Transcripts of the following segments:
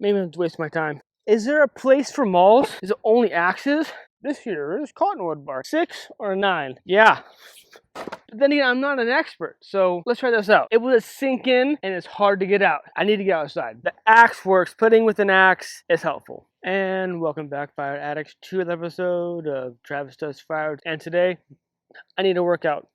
Maybe I'm just wasting my time. Is there a place for malls? Is it only axes? This here is cottonwood bark. 6 or 9? Yeah. But then again, I'm not an expert, so let's try this out. It will sink in and it's hard to get out. I need to get outside. The axe works. Splitting with an axe is helpful. And welcome back, Fire Addicts, to the episode of Travis Does Firewood. And today, I need to work out.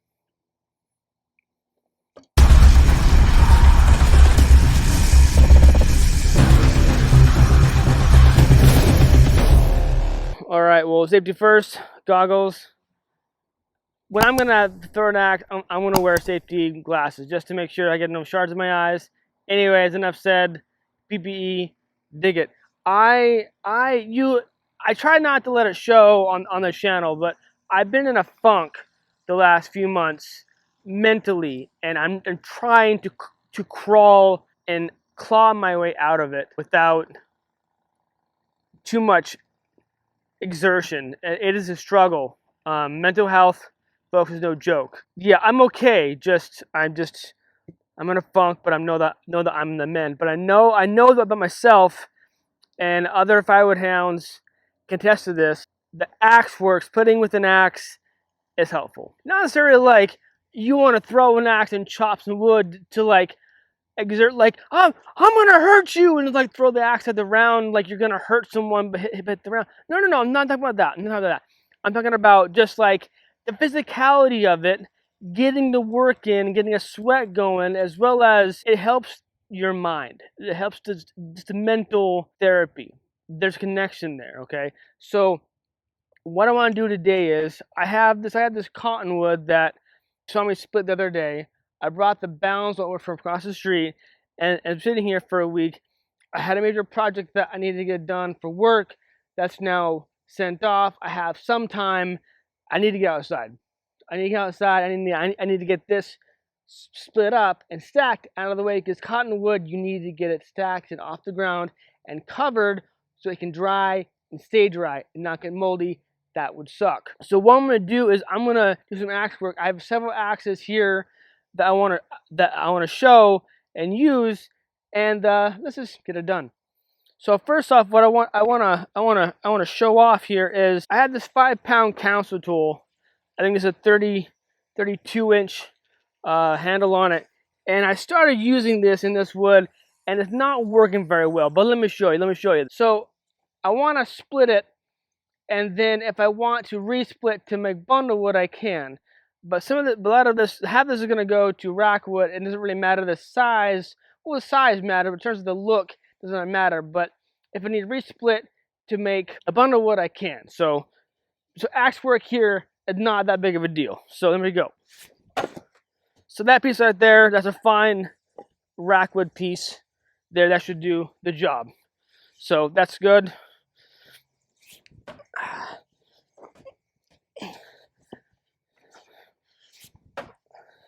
All right, well, safety first, goggles. When I'm gonna throw an axe, I'm gonna wear safety glasses just to make sure I get no shards in my eyes. Anyways, enough said. PPE, dig it. I try not to let it show on the channel, but I've been in a funk the last few months mentally, and I'm trying to crawl and claw my way out of it without too much exertion. It is a struggle. Mental health, folks, is no joke. Yeah, I'm okay. I'm in a funk, but I know that I'm the man. But I know that about myself, and other firewood hounds can attest to this. The axe works. Splitting with an axe is helpful. Not necessarily like you want to throw an axe and chop some wood to like exert like, oh, I'm gonna hurt you, and like throw the axe at the round like you're gonna hurt someone but hit the round. No, I'm not talking about that. I'm talking about just like the physicality of it, getting the work in, getting a sweat going, as well as it helps your mind. It helps just the mental therapy. There's connection there, okay? So what I want to do today is I have this cottonwood that saw me split the other day. I brought the bounds over from across the street, and I'm sitting here for a week. I had a major project that I needed to get done for work that's now sent off. I have some time. I need to get outside. I need to get this split up and stacked out of the way, because cottonwood, you need to get it stacked and off the ground and covered so it can dry and stay dry and not get moldy. That would suck. So what I'm going to do is I'm going to do some axe work. I have several axes here that I want to show and use, and let's just get it done. So first off, what I want to show off here is I have this 5-pound council tool. I think it's a 32-inch handle on it, and I started using this in this wood, and it's not working very well. But let me show you. So I want to split it, and then if I want to resplit to make bundle wood, I can. But a lot of this, half of this is going to go to rack wood. It doesn't really matter the size. Well, the size matters, but in terms of the look, it doesn't matter. But if I need resplit to make a bundle wood, I can. So axe work here is not that big of a deal. So let me go. So that piece right there, that's a fine rack wood piece there. That should do the job. So that's good.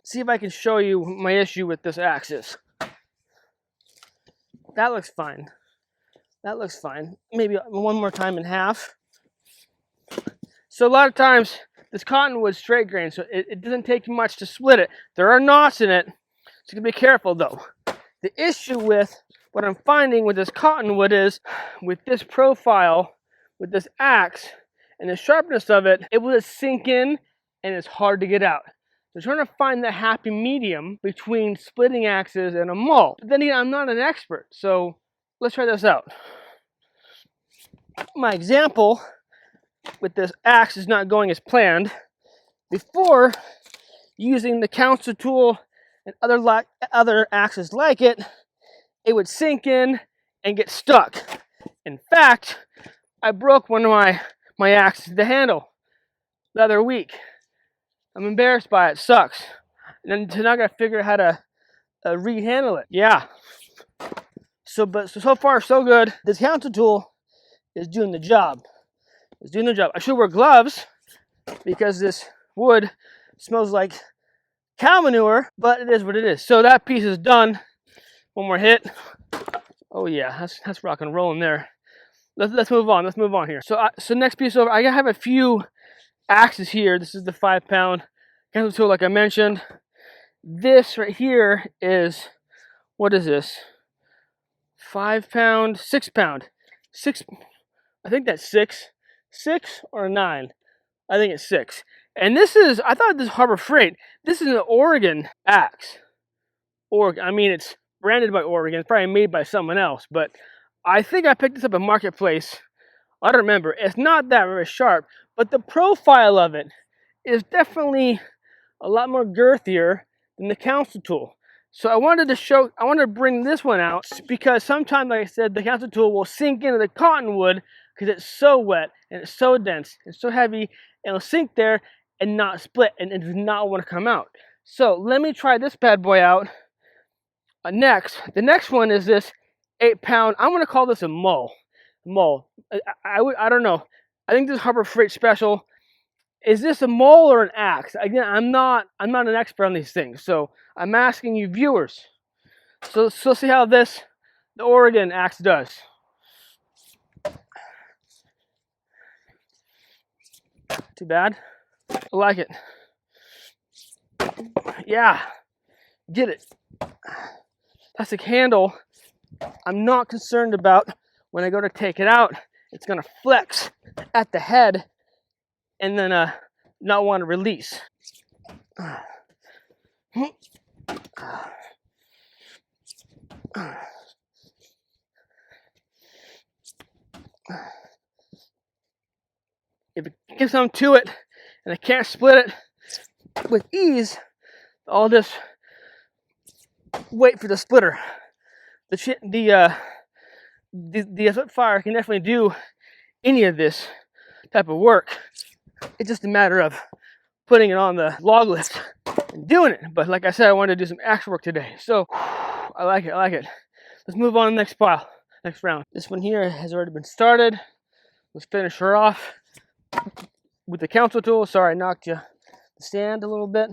See if I can show you my issue with this axis. That looks fine. Maybe one more time in half. So a lot of times, this cottonwood's straight grain, so it doesn't take much to split it. There are knots in it, so you can be careful though. The issue with what I'm finding with this cottonwood is, with this profile, with this axe, and the sharpness of it, it will just sink in and it's hard to get out. So trying to find the happy medium between splitting axes and a maul. But then again, I'm not an expert, so let's try this out. My example with this axe is not going as planned. Before, using the council tool and other axes like it, it would sink in and get stuck. In fact, I broke one of my axes, the handle, the other week. I'm embarrassed by it. It sucks. And then I gotta figure out how to re-handle it. Yeah. So far so good. This council tool is doing the job. I should wear gloves because this wood smells like cow manure, but it is what it is. So that piece is done. One more hit. Oh yeah, that's rock and rolling there. Let's move on. Here. So next piece over. I have a few axes here. This is the 5-pound council tool, like I mentioned. This right here is, what is this? 5 pound, 6 pound, 6. I think that's 6 or 9. I think it's 6. And this is, I thought this was Harbor Freight. This is an Oregon axe. Oregon. I mean, it's branded by Oregon. It's probably made by someone else, but I think I picked this up at Marketplace. I don't remember. It's not that very sharp, but the profile of it is definitely a lot more girthier than the council tool. So I wanted to bring this one out because sometimes, like I said, the council tool will sink into the cottonwood because it's so wet and it's so dense and so heavy, and it'll sink there and not split, and it does not want to come out. So let me try this bad boy out next. The next one is this 8 pound. I'm going to call this a mull. I don't know. I think this is Harbor Freight special. Is this a mull or an axe? Again, I'm not an expert on these things, so I'm asking you viewers. So let's see how the Oregon axe does. Too bad. I like it. Yeah, get it. Plastic handle. I'm not concerned about when I go to take it out. It's gonna flex at the head and then not want to release. If it gets on to it and I can't split it with ease, I'll just wait for the splitter. The Fire can definitely do any of this type of work. It's just a matter of putting it on the log lift and doing it. But like I said, I wanted to do some axe work today, so I like it. Let's move on to the next round. This one here has already been started. Let's finish her off with the council tool. Sorry, I knocked the stand a little bit.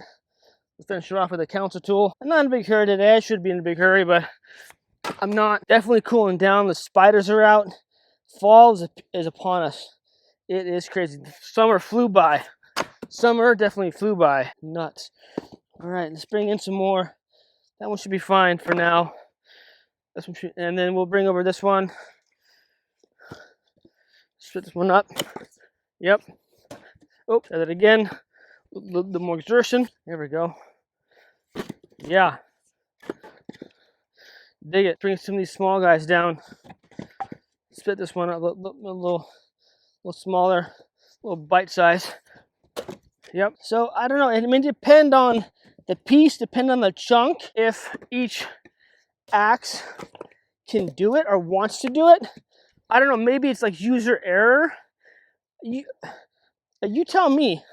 Let's finish her off with the council tool. I'm not in a big hurry today. I should be in a big hurry, but I'm not. Definitely cooling down. The spiders are out. Fall is upon us. It is crazy. Summer flew by. Summer definitely flew by. Nuts. All right, let's bring in some more. That one should be fine for now. And then we'll bring over this one. Split this one up. Yep. Oh, try that again. A little more exertion. There we go. Yeah. Dig it. Bring some of these small guys down. Split this one up a little smaller, a little bite size. Yep. So I don't know. It may depend on the piece, depend on the chunk. If each axe can do it or wants to do it, I don't know. Maybe it's like user error. You tell me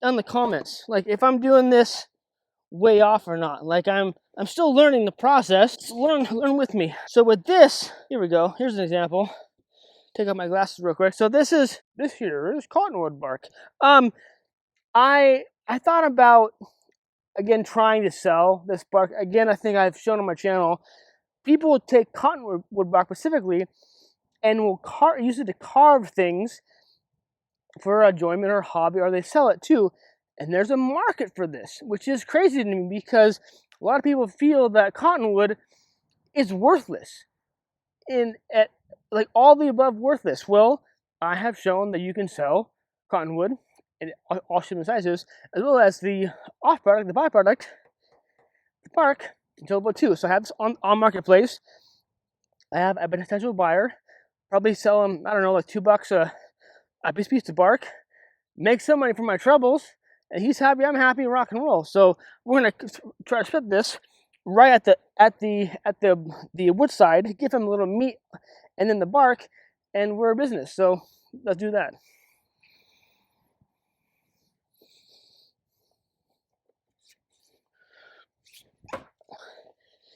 in the comments, like if I'm doing this way off or not. Like I'm still learning the process. Just learn with me. So with this, here we go. Here's an example. Take out my glasses real quick. So this here is cottonwood bark. I thought about again trying to sell this bark. Again, I think I've shown on my channel. People will take cottonwood bark specifically and will use it to carve things for enjoyment or hobby, or they sell it too. And there's a market for this, which is crazy to me because a lot of people feel that cottonwood is worthless. At like all the above worthless. Well, I have shown that you can sell cottonwood in all shapes and sizes, as well as the off product, the byproduct, the bark, available too. So I have this on Marketplace. I have a potential buyer. Probably sell them, I don't know, like $2 a piece of bark. Make some money for my troubles. And he's happy, I'm happy, rock and roll. So we're gonna try to split this right at the wood side, give him a little meat, and then the bark, and we're a business. So let's do that.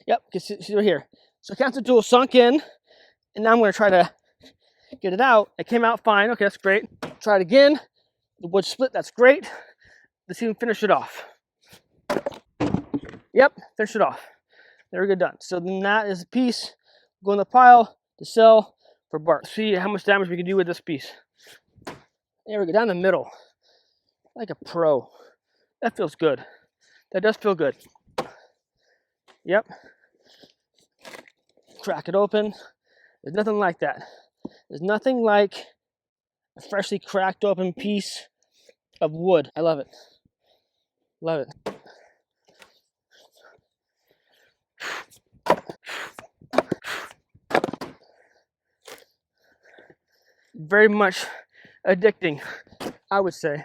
Yep, you can see right here. So council tool sunk in, and now I'm gonna try to get it out. It came out fine. Okay, that's great. Try it again. The wood split. That's great. Let's even finish it off. Yep, finish it off. There we go, done. So then that is a piece. Go in the pile to sell for bark. See how much damage we can do with this piece. There we go, down the middle. Like a pro. That feels good. That does feel good. Yep. crack it open. There's nothing like that. There's nothing like a freshly cracked open piece of wood. I love it. Love it. Very much addicting, I would say.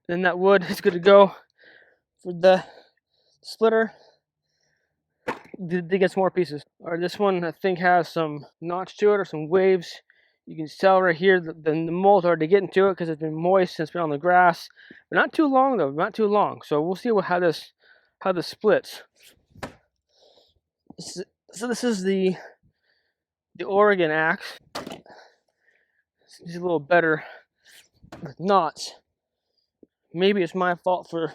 Then that wood is good to go for the splitter. To get some more pieces. Or this one I think has some notch to it or some waves. You can tell right here that the mold's already getting to it because it's been moist and it's been on the grass. But not too long though, not too long. So we'll see how this splits. So this is the Oregon axe. It's a little better with knots. Maybe it's my fault for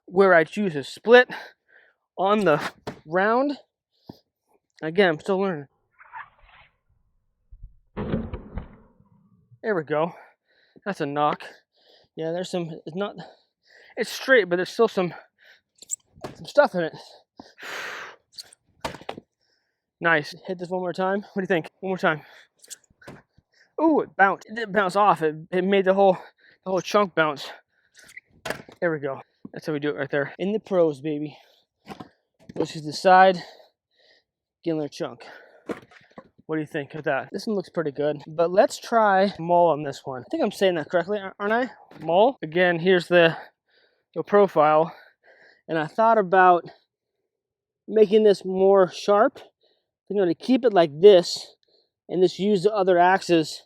where I choose to split on the round. Again, I'm still learning. There we go. That's a knock. Yeah, there's some. It's straight, but there's still some stuff in it. Nice. Hit this one more time. What do you think? One more time. Ooh, it bounced. It didn't bounce off. It made the whole chunk bounce. There we go. That's how we do it right there. In the pros, baby. Let's just decide. Get another chunk. What do you think of that? This one looks pretty good. But let's try mole on this one. I think I'm saying that correctly, aren't I? Mole. Again, here's the profile. And I thought about making this more sharp. I'm going to keep it like this and just use the other axes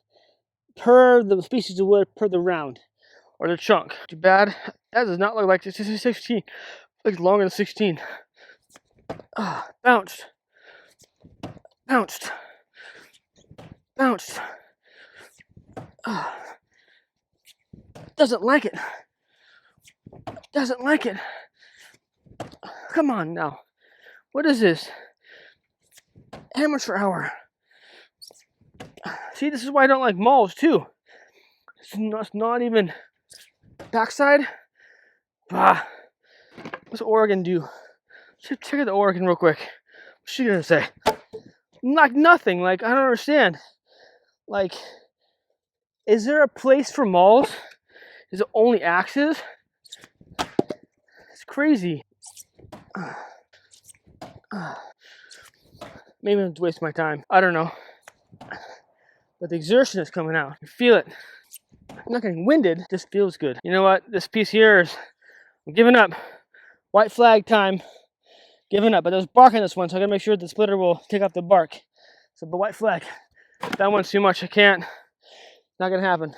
per the species of wood, per the round or the chunk. Too bad. That does not look like this. This is 16. It looks longer than 16. Bounced. Bounced. Bounced. Doesn't like it. Doesn't like it. Come on now. What is this? Amateur hour. See, this is why I don't like malls too. It's not even backside. What's Oregon do? Check out the Oregon real quick. What's she gonna say? Like nothing. Like I don't understand. Like, is there a place for malls? Is it only axes? It's crazy. Maybe I'm wasting my time. I don't know. But the exertion is coming out. I feel it. I'm not getting winded. It just feels good. You know what? This piece here is, I'm giving up. White flag time. Giving up. But there's bark on this one, so I gotta make sure the splitter will take off the bark. So the white flag. That one's too much. I can't. Not gonna happen.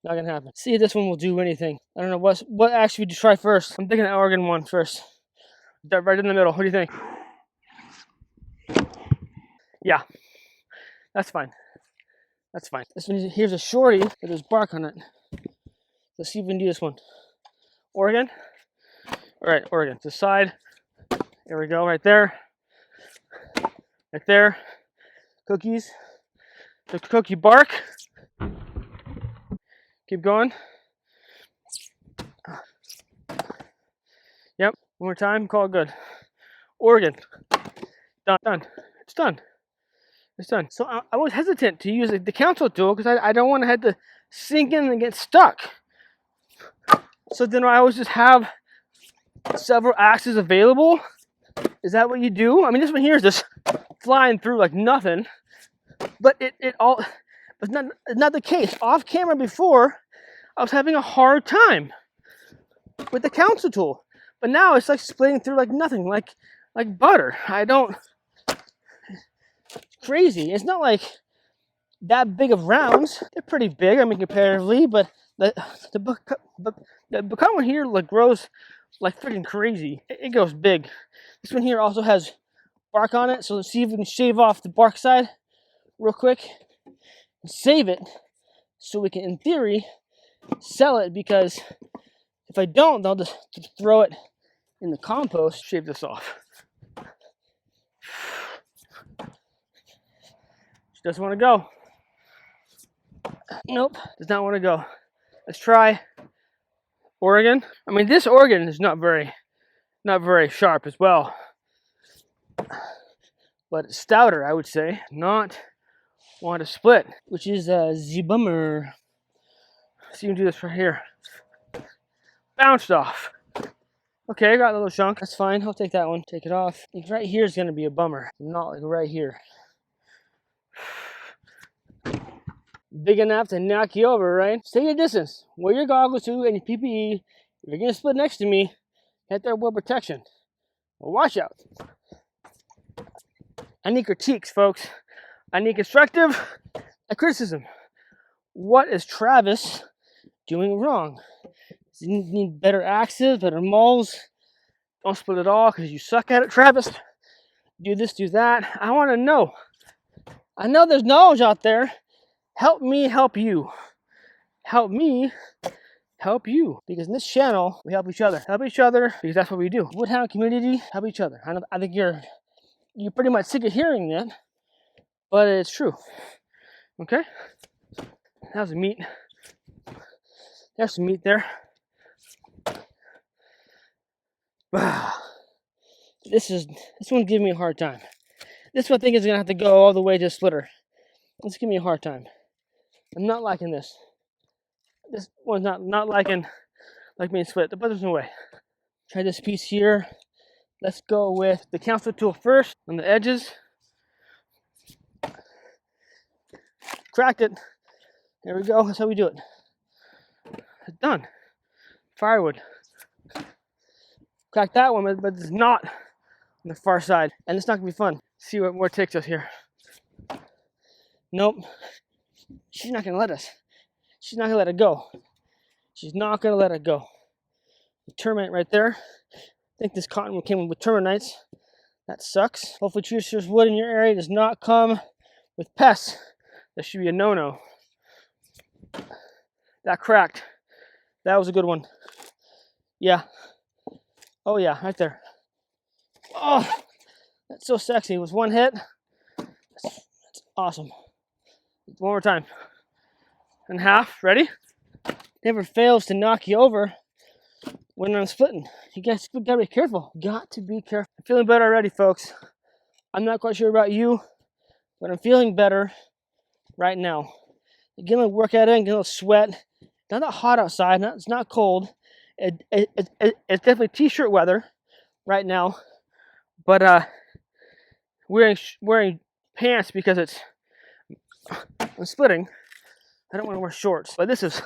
Not gonna happen. See if this one will do anything. I don't know what axe would you try first. I'm thinking the Oregon one first. Right in the middle. What do you think? Yeah, that's fine. That's fine. This one here's a shorty, but there's bark on it. Let's see if we can do this one. Oregon. All right, Oregon. To the side. There we go. Right there. Right there. Cookies. The cookie bark. Keep going. Yep. One more time. Call it good. Oregon. Done. It's done. It's done. So I was hesitant to use the council tool because I don't want to have to sink in and get stuck. So then I always just have several axes available. Is that what you do? I mean, this one here is just flying through like nothing. But it's not the case. Off camera before, I was having a hard time with the council tool. But now it's like splitting through like nothing, like butter. It's crazy. It's not like that big of rounds. They're pretty big, I mean, comparatively, but the one here like grows like freaking crazy. It goes big. This one here also has bark on it, so let's see if we can shave off the bark side real quick and save it so we can, in theory, sell it, because if I don't, they'll just throw it in the compost. Shave this off. She doesn't want to go. Nope, does not want to go. Let's try Oregon. I mean, this Oregon is not very sharp as well. but stouter, I would say, not want to split, which is the bummer. So you can do this right here. Bounced off. Okay, I got a little chunk. That's fine. I'll take that one. Take it off. I think right here is going to be a bummer. Not like right here. Big enough to knock you over, right? Stay your distance. Wear your goggles too and your PPE. If you're going to split next to me, get there with protection. Well, watch out. I need critiques, folks. I need constructive criticism. What is Travis doing wrong? Does he need better axes, better molds? Don't split it all because you suck at it, Travis. Do this, do that. I want to know. I know there's knowledge out there. Help me help you. Help me help you. Because in this channel, we help each other. Help each other because that's what we do. Woodhound community, help each other. I think you're pretty much sick of hearing that, but it's true. Okay? How's the meat? There's some meat there. This one's giving me a hard time. This one I think is gonna have to go all the way to a splitter. It's giving me a hard time. I'm not liking this. This one's not liking being split, but there's no way. Try this piece here. Let's go with the counselor tool first on the edges. Cracked it. There we go. That's how we do it. It's done. Firewood. Crack that one, but it's not on the far side. And it's not going to be fun. See what more takes us here. Nope. She's not going to let us. She's not going to let it go. She's not going to let it go. The termite right there. I think this cottonwood came with termites. That sucks. Hopefully Trucer's wood in your area does not come with pests. That should be a no-no. That cracked. That was a good one. Yeah. Oh yeah, right there. Oh, that's so sexy. It was one hit. That's awesome. One more time. And half. Ready? Never fails to knock you over when I'm splitting. You guys gotta be careful. Got to be careful. I'm feeling better already, folks. I'm not quite sure about you, but I'm feeling better right now. Getting a little workout in, getting a little sweat. Not that hot outside. It's not cold. It's definitely t-shirt weather right now. But wearing pants because I'm splitting. I don't want to wear shorts. But this is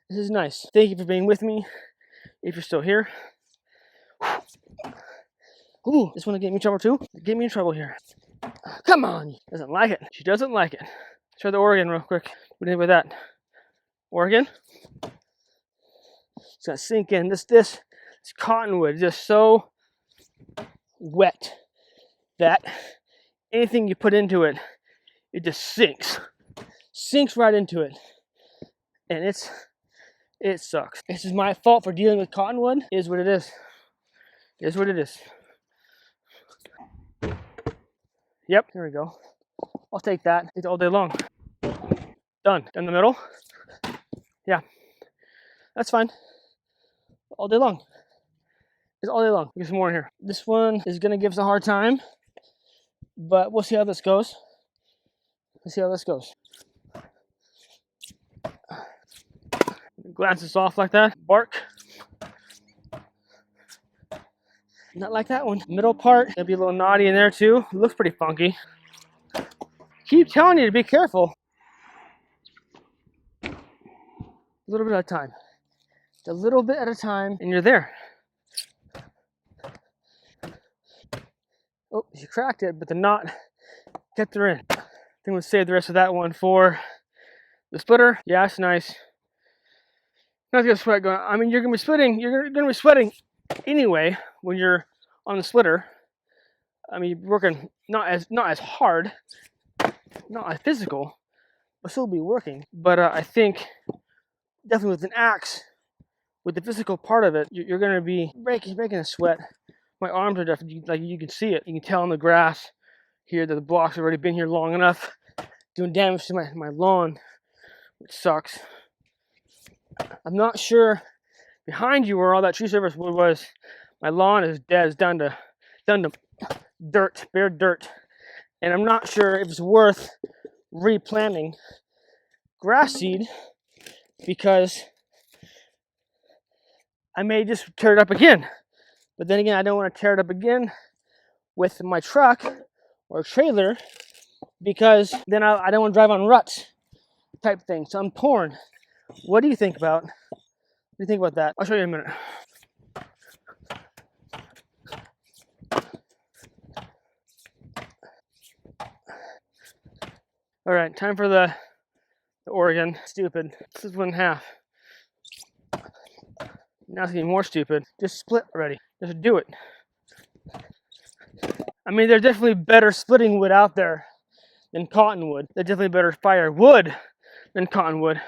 nice. Thank you for being with me. If you're still here. Ooh, this one to get me in trouble too? Get me in trouble here. Come on. Doesn't like it. She doesn't like it. Let's try the Oregon real quick. What do you think about that? Oregon? It's gonna sink in. This cottonwood is just so wet that anything you put into it, it just sinks right into it, and it sucks. This is my fault for dealing with cottonwood. It is what it is. It is what it is. Yep, there we go. I'll take that. It's all day long. Done. In the middle. Yeah, that's fine. All day long. It's all day long. Get some more in here. This one is gonna give us a hard time, but we'll see how this goes. Let's see how this goes. Glance this off like that. Bark. Not like that one. Middle part, gonna be a little knotty in there too. It looks pretty funky. Keep telling you to be careful. A little bit at a time. A little bit at a time, and you're there. Oh, you cracked it, but the knot kept her in. I think we'll save the rest of that one for the splitter. Yeah, it's nice. Not gonna sweat going. I mean, you're gonna be splitting. You're gonna be sweating anyway when you're on the splitter. I mean, you're working not as hard, not as physical, but still be working. But I think definitely with an axe, with the physical part of it, you're gonna be breaking a sweat. My arms are definitely, like, you can see it. You can tell on the grass here that the blocks have already been here long enough, doing damage to my lawn, which sucks. I'm not sure behind you where all that tree service wood was. My lawn is dead. It's down to dirt, bare dirt. and I'm not sure if it's worth replanting grass seed because I may just tear it up again. But then again, I don't want to tear it up again with my truck or trailer because then I don't want to drive on ruts type thing. So I'm torn. What do you think about? What do you think about that? I'll show you in a minute. All right, time for the Oregon. Stupid. This is 1.5. Now it's getting more stupid. Just split already. Just do it. I mean, there's definitely better splitting wood out there than cottonwood. There's definitely better firewood than cottonwood.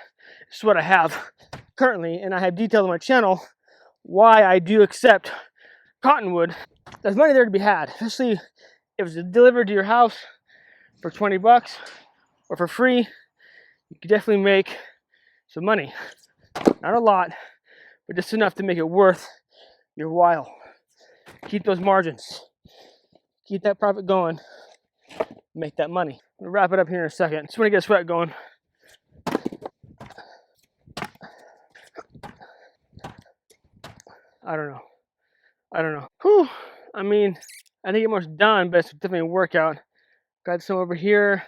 It's what I have currently, and I have detailed on my channel why I do accept cottonwood. There's money there to be had, especially if it's delivered to your house for 20 bucks or for free. You could definitely make some money. Not a lot, but just enough to make it worth your while. Keep those margins. Keep that profit going. Make that money. I'm gonna wrap it up here in a second. Just want to get a sweat going. I don't know. Whew. I mean, I think almost done, but it's definitely a workout. Got some over here,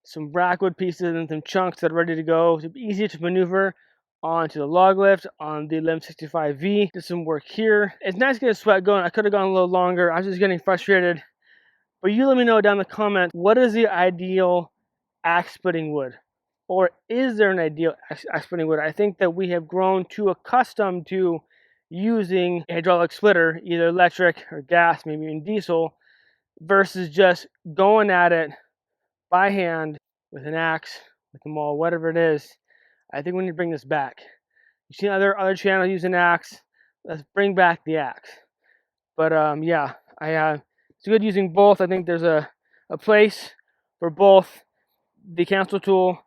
some brackwood pieces and some chunks that are ready to go. It's easy to maneuver onto the log lift on the 1165V. Did some work here. It's nice to get a sweat going. I could have gone a little longer. I was just getting frustrated. But you let me know down in the comments, what is the ideal axe splitting wood? Or is there an ideal axe splitting wood? I think that we have grown too accustomed to using a hydraulic splitter, either electric or gas, maybe even diesel, versus just going at it by hand with an axe, with a maul, whatever it is. I think we need to bring this back. You see other channels using axe. Let's bring back the axe. But yeah, it's good using both. I think there's a place for both the council tool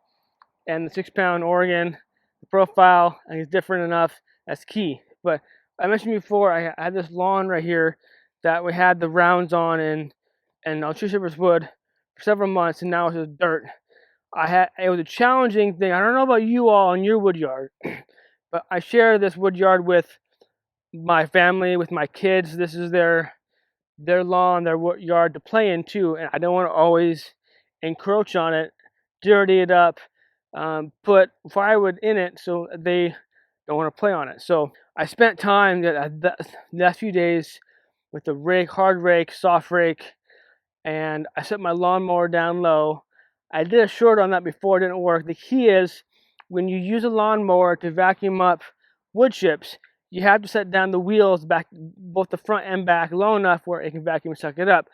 and the 6-pound Oregon. The profile, I think, is different enough. That's key. But I mentioned before, I had this lawn right here that we had the rounds on and tree service wood for several months, and now it's just dirt. It was a challenging thing. I don't know about you all in your wood yard, but I share this wood yard with my family, with my kids. This is their lawn, their yard to play in too, and I don't want to always encroach on it, dirty it up, put firewood in it so they don't want to play on it. So I spent time the last few days with the rake, hard rake, soft rake, and I set my lawnmower down low. I did a short on that before, it didn't work. The key is when you use a lawnmower to vacuum up wood chips, you have to set down the wheels back, both the front and back, low enough where it can vacuum and suck it up.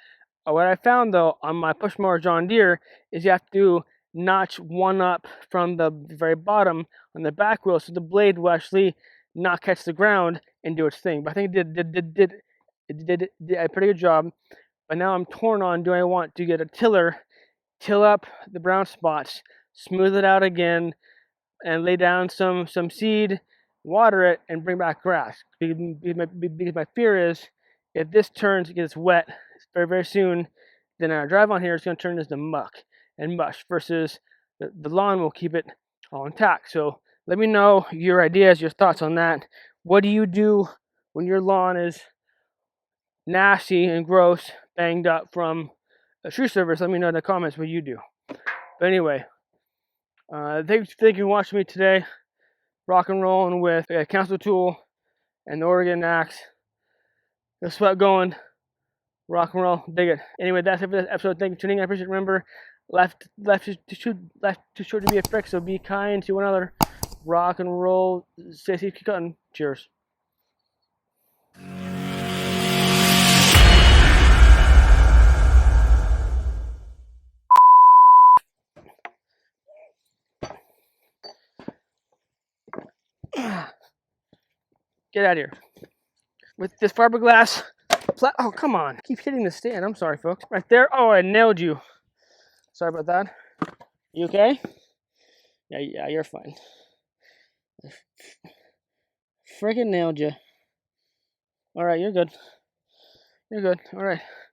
What I found though on my push mower John Deere is you have to notch one up from the very bottom on the back wheel so the blade will actually not catch the ground and do its thing. But I think it did a pretty good job. But now I'm torn on, do I want to get a tiller, till up the brown spots, smooth it out again, and lay down some seed, water it, and bring back grass. Because my fear is if this gets wet very, very soon, then our drive on here is going to turn into muck and mush versus the lawn will keep it all intact. So let me know your ideas, your thoughts on that. What do you do when your lawn is nasty and gross, banged up from a tree service? Let me know in the comments what you do. But anyway, thank you for watching me today. Rock and rolling with a council tool and the Oregon axe. The sweat going. Rock and roll, dig it. Anyway, that's it for this episode. Thank you for tuning in. I appreciate it. Remember, life too short to be a prick, so be kind to one another. Rock and roll. Stay safe, keep cutting. Cheers. Get out of here. With this fiberglass. Oh, come on. Keep hitting the stand. I'm sorry, folks. Right there. Oh, I nailed you. Sorry about that. You okay? Yeah, you're fine. Friggin' nailed you. All right, you're good. You're good. All right.